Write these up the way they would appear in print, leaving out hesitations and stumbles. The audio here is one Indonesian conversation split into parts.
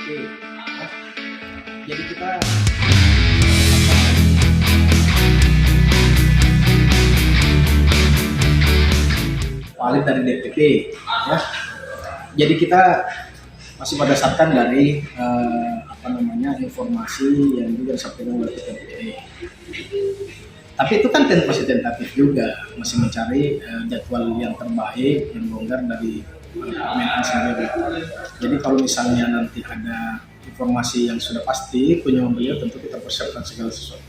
Oke. Jadi kita valid dari DPP ya. Jadi kita masih berdasarkan dari informasi yang juga disampaikan oleh DPP. Tapi itu kan masih tentatif juga, masih mencari jadwal yang terbaik, yang longgar dari Menhan sendiri. Jadi kalau misalnya nanti ada informasi yang sudah pasti kunjungan beliau, tentu kita persiapkan segala sesuatu.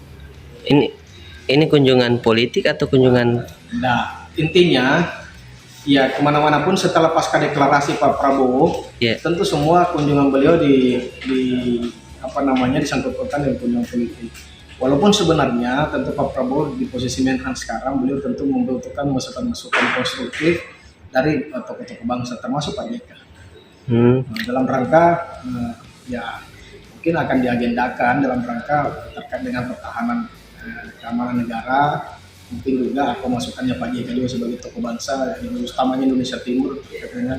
Ini kunjungan politik atau kunjungan? Nah, intinya ya kemana-mana pun setelah pasca deklarasi Pak Prabowo, tentu semua kunjungan beliau disangkut-pautkan dengan kunjungan politik. Walaupun sebenarnya tentu Pak Prabowo di posisi Menhan sekarang, beliau tentu membutuhkan masukan-masukan konstruktif dari tokoh-tokoh bangsa termasuk Pak JK. Dalam rangka ya mungkin akan diagendakan dalam rangka terkait dengan pertahanan keamanan negara, mungkin juga apa masukannya Pak JK juga sebagai tokoh bangsa, utamanya Indonesia Timur terkait dengan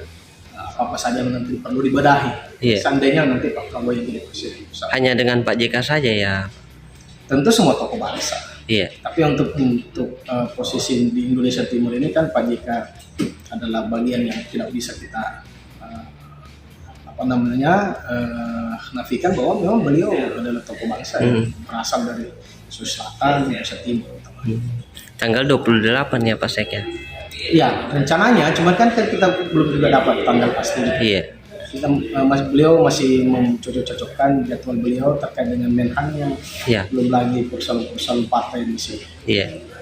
apa saja yang nanti perlu dibenahi. Seandainya nanti Pak Prabowo yang jadi presiden. Hanya dengan Pak JK saja ya? Tentu semua tokoh bangsa. Tapi untuk posisi di Indonesia Timur ini kan Pak JK adalah bagian yang tidak bisa kita nafikan bahwa memang beliau adalah tokoh bangsa yang berasal dari Sulawesi Selatan, Indonesia Timur. Tanggal 28 ya Pak Sek ya? Iya, rencananya, cuma kan kita belum juga dapat tanggal pasti. Beliau masih mencocok-cocokkan jadwal beliau terkait dengan Menhan yang belum lagi persoalan partai di sini.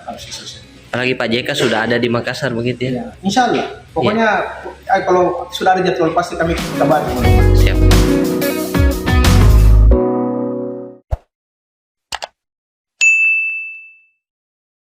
Harus diselesaikan. Apalagi Pak JK sudah ada di Makassar begitu ya? Insya Allah. Pokoknya kalau sudah ada jadwal pasti kami kabarin. Siap.